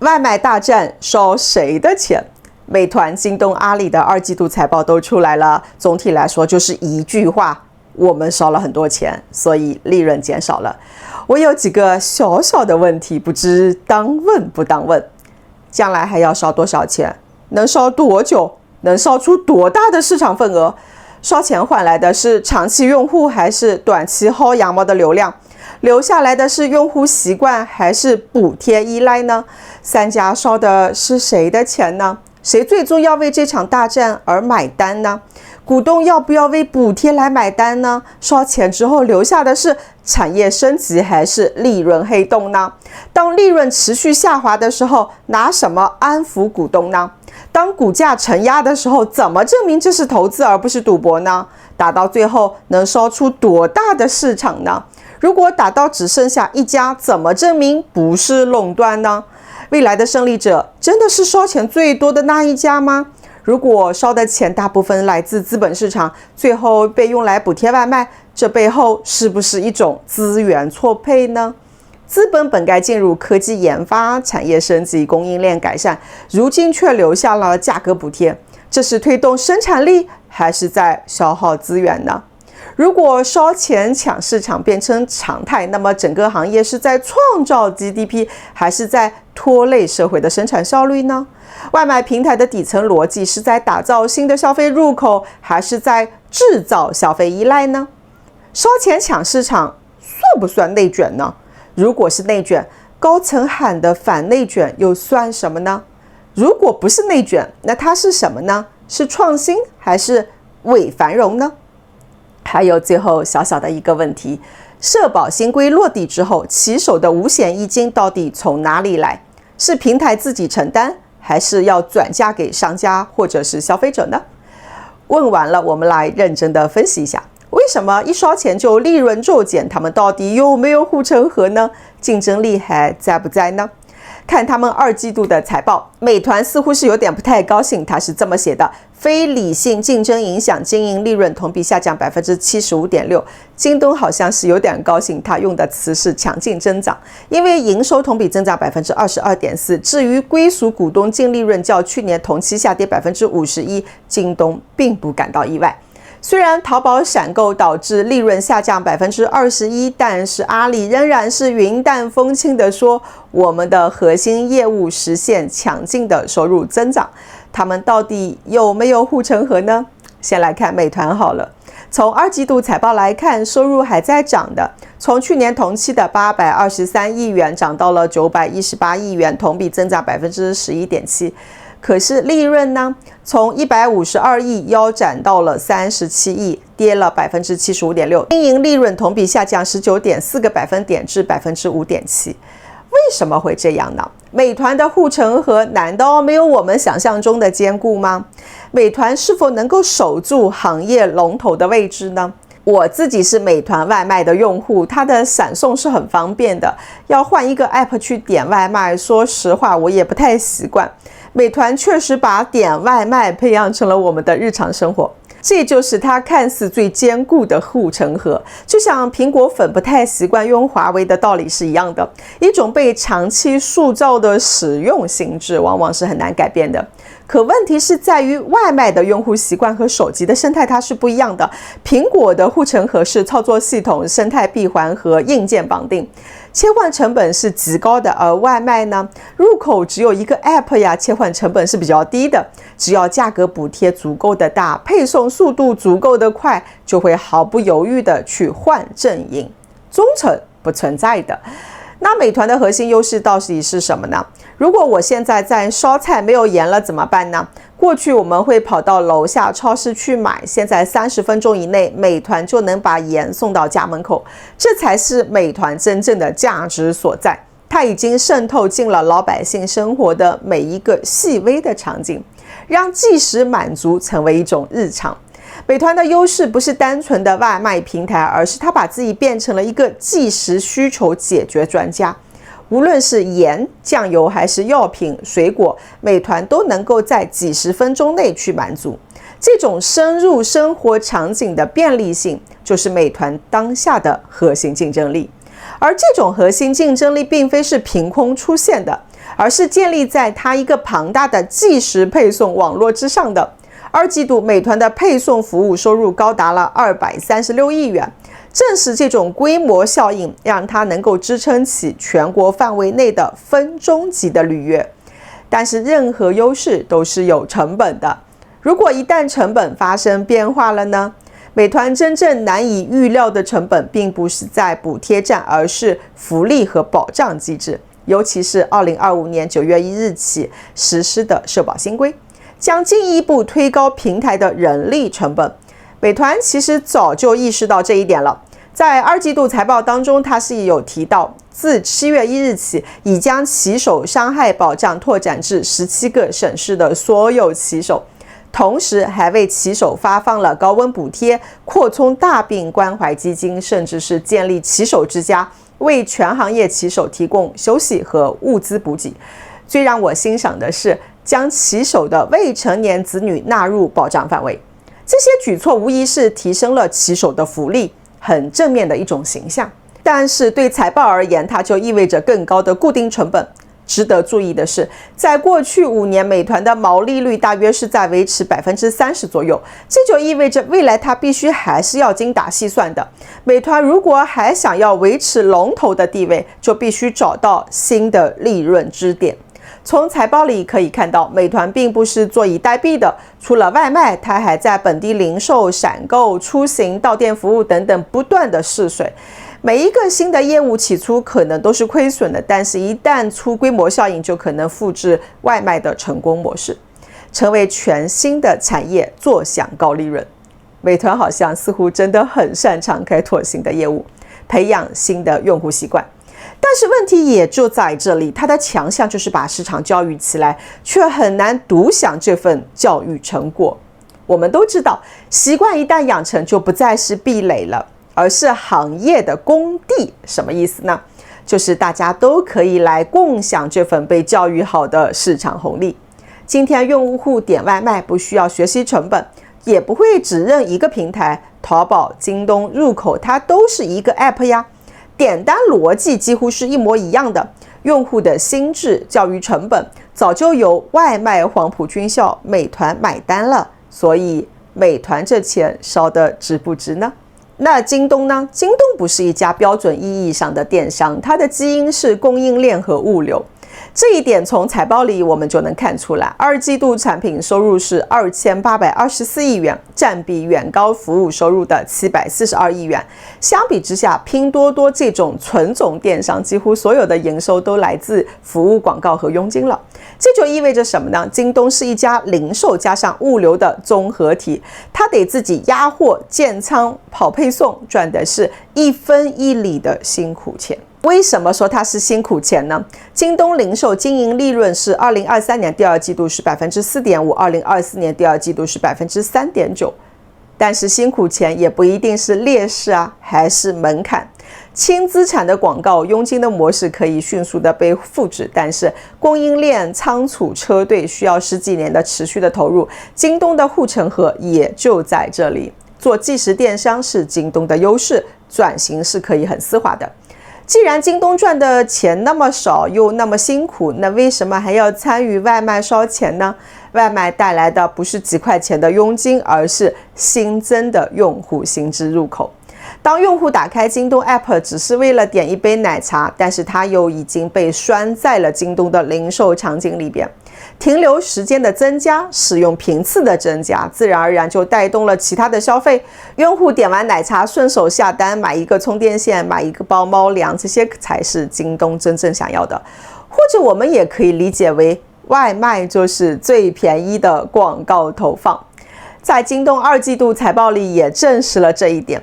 外卖大战烧谁的钱？美团、京东、阿里的二季度财报都出来了，总体来说就是一句话：我们烧了很多钱，所以利润减少了。我有几个小小的问题，不知当问不当问。将来还要烧多少钱？能烧多久？能烧出多大的市场份额？烧钱换来的是长期用户还是短期薅羊毛的流量？留下来的是用户习惯还是补贴依赖呢？三家烧的是谁的钱呢？谁最终要为这场大战而买单呢？股东要不要为补贴来买单呢？烧钱之后留下的是产业升级还是利润黑洞呢？当利润持续下滑的时候，拿什么安抚股东呢？当股价承压的时候，怎么证明这是投资而不是赌博呢？打到最后能烧出多大的市场呢？如果打到只剩下一家，怎么证明不是垄断呢？未来的胜利者真的是烧钱最多的那一家吗？如果烧的钱大部分来自资本市场，最后被用来补贴外卖，这背后是不是一种资源错配呢？资本本该进入科技研发、产业升级、供应链改善，如今却留下了价格补贴，这是推动生产力还是在消耗资源呢？如果烧钱抢市场变成常态，那么整个行业是在创造 GDP 还是在拖累社会的生产效率呢？外卖平台的底层逻辑是在打造新的消费入口，还是在制造消费依赖呢？烧钱抢市场算不算内卷呢？如果是内卷，高层喊的反内卷又算什么呢？如果不是内卷，那它是什么呢？是创新还是伪繁荣呢？还有最后小小的一个问题，社保新规落地之后，骑手的五险一金到底从哪里来？是平台自己承担，还是要转嫁给商家或者是消费者呢？问完了，我们来认真的分析一下，为什么一烧钱就利润骤减？他们到底有没有护城河呢？竞争力还在不在呢？看他们二季度的财报，美团似乎是有点不太高兴，他是这么写的：非理性竞争影响经营利润同比下降 75.6%。京东好像是有点高兴，他用的词是强劲增长，因为营收同比增长 22.4%。至于归属股东净利润较去年同期下跌 51%， 京东并不感到意外。虽然淘宝闪购导致利润下降 21%， 但是阿里仍然是云淡风轻地说，我们的核心业务实现强劲的收入增长。他们到底有没有护城河呢？先来看美团好了。从二季度财报来看，收入还在涨的，从去年同期的823亿元涨到了918亿元，同比增长 11.7%。可是利润呢？从152亿腰斩到了37亿，跌了 75.6%， 经营利润同比下降 19.4个百分点至 5.7%。为什么会这样呢？美团的护城河难道没有我们想象中的坚固吗？美团是否能够守住行业龙头的位置呢？我自己是美团外卖的用户，它的闪送是很方便的，要换一个 app 去点外卖，说实话我也不太习惯。美团确实把点外卖培养成了我们的日常生活，这就是它看似最坚固的护城河，就像苹果粉不太习惯用华为的道理是一样的。一种被长期塑造的使用心智往往是很难改变的。可问题是在于外卖的用户习惯和手机的生态它是不一样的。苹果的护城河是操作系统、生态闭环和硬件绑定，切换成本是极高的，而外卖呢，入口只有一个 app 呀，切换成本是比较低的，只要价格补贴足够的大，配送速度足够的快，就会毫不犹豫的去换阵营，忠诚不存在的。那美团的核心优势到底是什么呢？如果我现在在烧菜没有盐了怎么办呢？过去我们会跑到楼下超市去买，现在30分钟以内，美团就能把盐送到家门口，这才是美团真正的价值所在。它已经渗透进了老百姓生活的每一个细微的场景，让即时满足成为一种日常。美团的优势不是单纯的外卖平台，而是它把自己变成了一个即时需求解决专家。无论是盐、酱油还是药品、水果，美团都能够在几十分钟内去满足。这种深入生活场景的便利性，就是美团当下的核心竞争力。而这种核心竞争力并非是凭空出现的，而是建立在它一个庞大的即时配送网络之上的。二季度美团的配送服务收入高达了236亿元，正是这种规模效应让它能够支撑起全国范围内的分钟级的履约。但是任何优势都是有成本的，如果一旦成本发生变化了呢？美团真正难以预料的成本并不是在补贴战，而是福利和保障机制，尤其是2025年9月1日起实施的社保新规，将进一步推高平台的人力成本。美团其实早就意识到这一点了，在二季度财报当中，它是有提到，自7月1日起，已将骑手伤害保障拓展至17个省市的所有骑手，同时还为骑手发放了高温补贴，扩充大病关怀基金，甚至是建立骑手之家，为全行业骑手提供休息和物资补给。最让我欣赏的是，将骑手的未成年子女纳入保障范围。这些举措无疑是提升了骑手的福利，很正面的一种形象。但是对财报而言，它就意味着更高的固定成本。值得注意的是，在过去5年，美团的毛利率大约是在维持30%左右，这就意味着未来它必须还是要精打细算的。美团如果还想要维持龙头的地位，就必须找到新的利润支点。从财报里可以看到，美团并不是坐以待毙的，除了外卖，它还在本地零售、闪购、出行、到店服务等等不断的试水。每一个新的业务起初可能都是亏损的，但是一旦出规模效应，就可能复制外卖的成功模式，成为全新的产业，坐享高利润。美团好像似乎真的很擅长开拓新的业务，培养新的用户习惯。但是问题也就在这里，它的强项就是把市场教育起来，却很难独享这份教育成果。我们都知道，习惯一旦养成，就不再是壁垒了，而是行业的公地。什么意思呢？就是大家都可以来共享这份被教育好的市场红利。今天用户点外卖不需要学习成本，也不会只认一个平台，淘宝、京东、入口它都是一个 app 呀，点单逻辑几乎是一模一样的。用户的心智、教育成本早就由外卖黄埔军校美团买单了，所以美团这钱烧得值不值呢？那京东呢？京东不是一家标准意义上的电商，它的基因是供应链和物流。这一点从财报里我们就能看出来，二季度产品收入是2824亿元，占比远高服务收入的742亿元。相比之下，拼多多这种纯种电商，几乎所有的营收都来自服务广告和佣金了。这就意味着什么呢？京东是一家零售加上物流的综合体，它得自己压货、建仓、跑配送，赚的是一分一厘的辛苦钱。为什么说它是辛苦钱呢？京东零售经营利润是2023年第二季度是4.5%，2024年第二季度是3.9%。但是辛苦钱也不一定是劣势啊，还是门槛。轻资产的广告佣金的模式可以迅速的被复制，但是供应链、仓储、车队需要10几年的持续的投入。京东的护城河也就在这里。做即时电商是京东的优势，转型是可以很丝滑的。既然京东赚的钱那么少又那么辛苦，那为什么还要参与外卖烧钱呢？外卖带来的不是几块钱的佣金，而是新增的用户心智入口。当用户打开京东 App 只是为了点一杯奶茶，但是它又已经被拴在了京东的零售场景里边。停留时间的增加，使用频次的增加，自然而然就带动了其他的消费。用户点完奶茶顺手下单买一个充电线，买一个包猫粮，这些才是京东真正想要的。或者我们也可以理解为，外卖就是最便宜的广告投放。在京东二季度财报里也证实了这一点。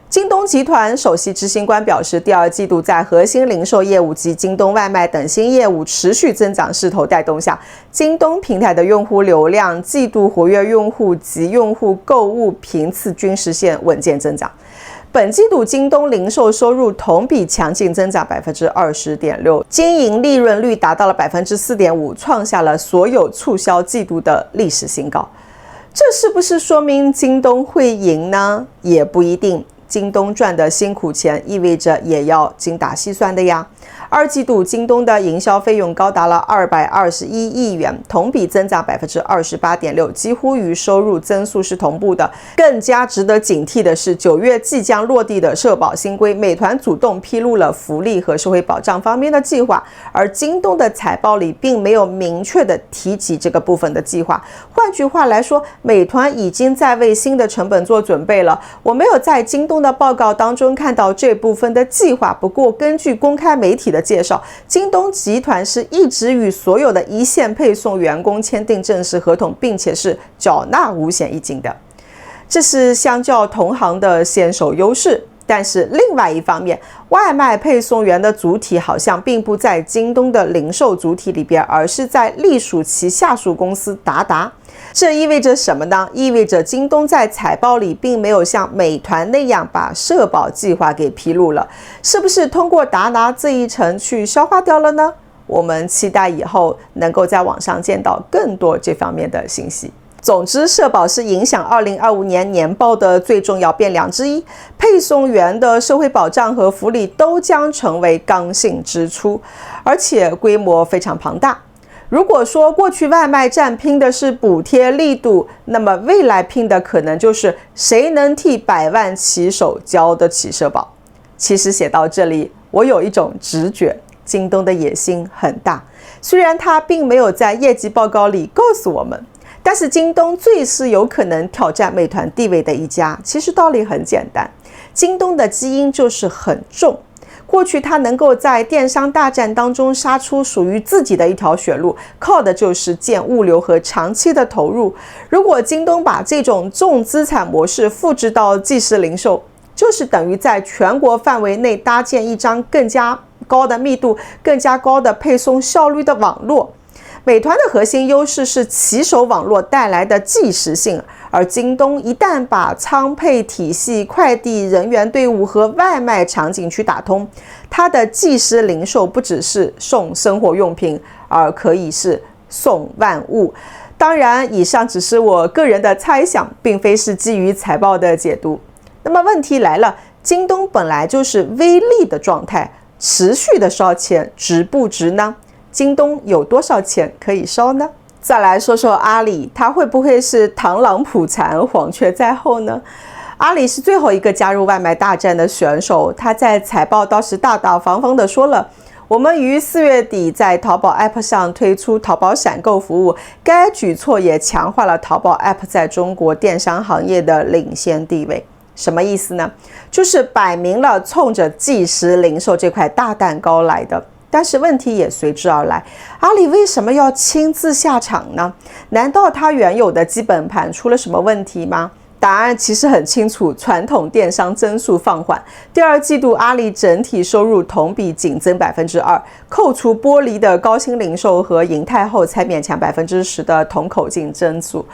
京东集团首席执行官表示，第二季度在核心零售业务及京东外卖等新业务持续增长势头带动下，京东平台的用户流量、季度活跃用户及用户购物频次均实现稳健增长。本季度京东零售收入同比强劲增长 20.6%， 经营利润率达到了 4.5%， 创下了所有促销季度的历史新高。这是不是说明京东会赢呢？也不一定。京东赚的辛苦钱意味着也要精打细算的呀。二季度京东的营销费用高达了221亿元，同比增长28.6%，几乎与收入增速是同步的。更加值得警惕的是，9月即将落地的社保新规，美团主动披露了福利和社会保障方面的计划，而京东的财报里并没有明确的提及这个部分的计划。换句话来说，美团已经在为新的成本做准备了。我没有在京东的报告当中看到这部分的计划，不过根据公开媒体的介绍，京东集团是一直与所有的一线配送员工签订正式合同，并且是缴纳五险一金的，这是相较同行的先手优势。但是另外一方面，外卖配送员的主体好像并不在京东的零售主体里边，而是在隶属其下属公司达达。这意味着什么呢？意味着京东在财报里并没有像美团那样把社保计划给披露了，是不是通过达达这一层去消化掉了呢？我们期待以后能够在网上见到更多这方面的信息。总之，社保是影响2025年年报的最重要变量之一，配送员的社会保障和福利都将成为刚性支出，而且规模非常庞大。如果说过去外卖站拼的是补贴力度，那么未来拼的可能就是谁能替100万骑手交得起社保。其实写到这里，我有一种直觉，京东的野心很大，虽然它并没有在业绩报告里告诉我们，但是京东最是有可能挑战美团地位的一家。其实道理很简单，京东的基因就是很重，过去它能够在电商大战当中杀出属于自己的一条血路，靠的就是建物流和长期的投入。如果京东把这种重资产模式复制到即时零售，就是等于在全国范围内搭建一张更加高的密度、更加高的配送效率的网络。美团的核心优势是骑手网络带来的即时性，而京东一旦把仓配体系、快递人员队伍和外卖场景去打通，它的即时零售不只是送生活用品，而可以是送万物。当然，以上只是我个人的猜想，并非是基于财报的解读。那么问题来了，京东本来就是微利的状态，持续的烧钱，值不值呢？京东有多少钱可以烧呢？再来说说阿里，它会不会是螳螂捕蝉，黄雀在后呢？阿里是最后一个加入外卖大战的选手，他在财报倒是大大方方的说了，我们于4月底在淘宝 App 上推出淘宝闪购服务，该举措也强化了淘宝 App 在中国电商行业的领先地位。什么意思呢？就是摆明了冲着即时零售这块大蛋糕来的。但是问题也随之而来，阿里为什么要亲自下场呢？难道它原有的基本盘出了什么问题吗？答案其实很清楚，传统电商增速放缓。第二季度阿里整体收入同比仅增2%，扣除剥离的高新零售和银泰后，才勉强10%的同口径增速。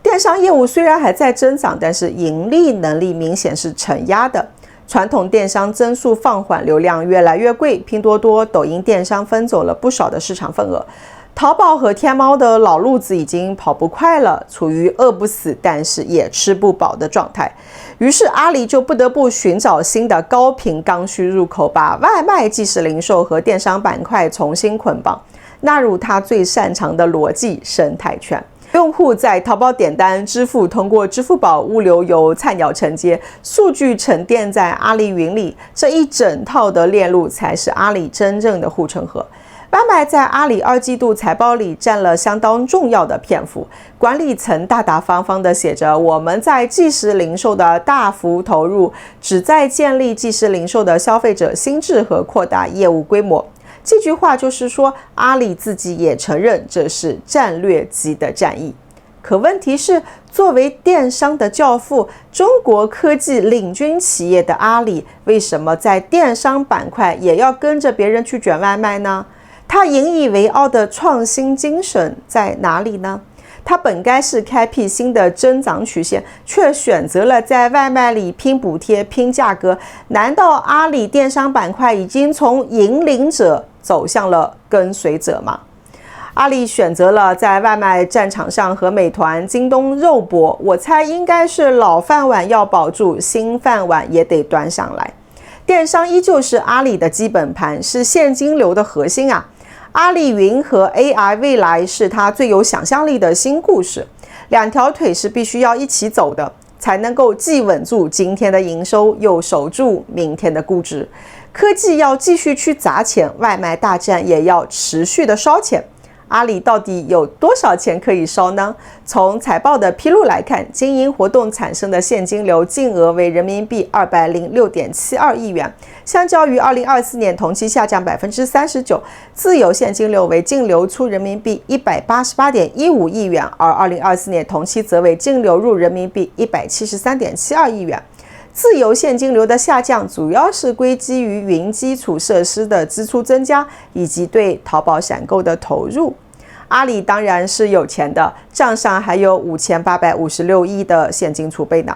电商业务虽然还在增长，但是盈利能力明显是承压的。传统电商增速放缓，流量越来越贵，拼多多、抖音电商分走了不少的市场份额。淘宝和天猫的老路子已经跑不快了，处于饿不死但是也吃不饱的状态。于是阿里就不得不寻找新的高频刚需入口，把外卖、即时零售和电商板块重新捆绑，纳入它最擅长的逻辑生态圈。用户在淘宝点单支付，通过支付宝物流由菜鸟承接，数据沉淀在阿里云里，这一整套的链路才是阿里真正的护城河。外卖在阿里二季度财报里占了相当重要的篇幅，管理层大大方方地写着，我们在即时零售的大幅投入，旨在建立即时零售的消费者心智和扩大业务规模。这句话就是说，阿里自己也承认这是战略级的战役。可问题是，作为电商的教父、中国科技领军企业的阿里，为什么在电商板块也要跟着别人去卷外卖呢？他引以为傲的创新精神在哪里呢？他本该是开辟新的增长曲线，却选择了在外卖里拼补贴、拼价格。难道阿里电商板块已经从引领者走向了跟随者吗？阿里选择了在外卖战场上和美团、京东肉搏，我猜应该是老饭碗要保住，新饭碗也得端上来。电商依旧是阿里的基本盘，是现金流的核心啊。阿里云和 AI 未来是它最有想象力的新故事，两条腿是必须要一起走的，才能够既稳住今天的营收，又守住明天的估值。科技要继续去砸钱，外卖大战也要持续的烧钱。阿里到底有多少钱可以烧呢？从财报的披露来看，经营活动产生的现金流净额为人民币206.72亿元，相较于2024年同期下降39%，自由现金流为净流出人民币188.15亿元，而2024年同期则为净流入人民币173.72亿元。自由现金流的下降主要是归基于云基础设施的支出增加，以及对淘宝闪购的投入。阿里当然是有钱的，账上还有5856亿的现金储备呢。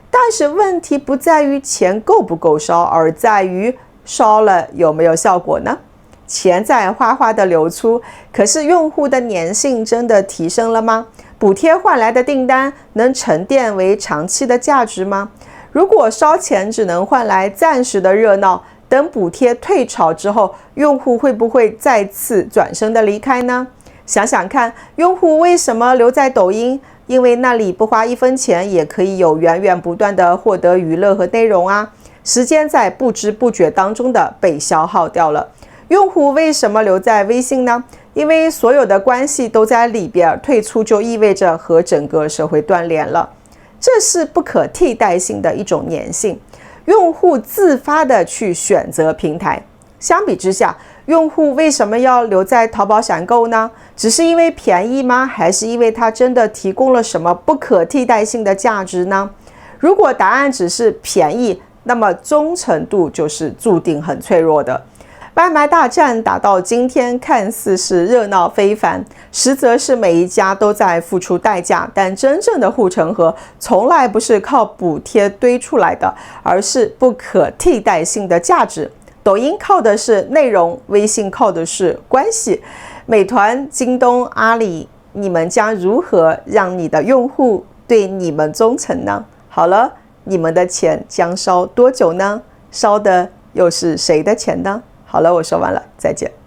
但是问题不在于钱够不够烧，而在于烧了有没有效果呢？钱在哗哗的流出，可是用户的粘性真的提升了吗？补贴换来的订单能沉淀为长期的价值吗？如果烧钱只能换来暂时的热闹，等补贴退潮之后，用户会不会再次转身的离开呢？想想看，用户为什么留在抖音？因为那里不花1分钱也可以有源源不断的获得娱乐和内容啊，时间在不知不觉当中的被消耗掉了。用户为什么留在微信呢？因为所有的关系都在里边，退出就意味着和整个社会断联了。这是不可替代性的一种粘性，用户自发的去选择平台。相比之下，用户为什么要留在淘宝闪购呢？只是因为便宜吗？还是因为它真的提供了什么不可替代性的价值呢？如果答案只是便宜，那么忠诚度就是注定很脆弱的。外卖大战打到今天，看似是热闹非凡，实则是每一家都在付出代价。但真正的护城河从来不是靠补贴堆出来的，而是不可替代性的价值。抖音靠的是内容，微信靠的是关系。美团、京东、阿里，你们将如何让你的用户对你们忠诚呢？好了，你们的钱将烧多久呢？烧的又是谁的钱呢？好了，我说完了，再见。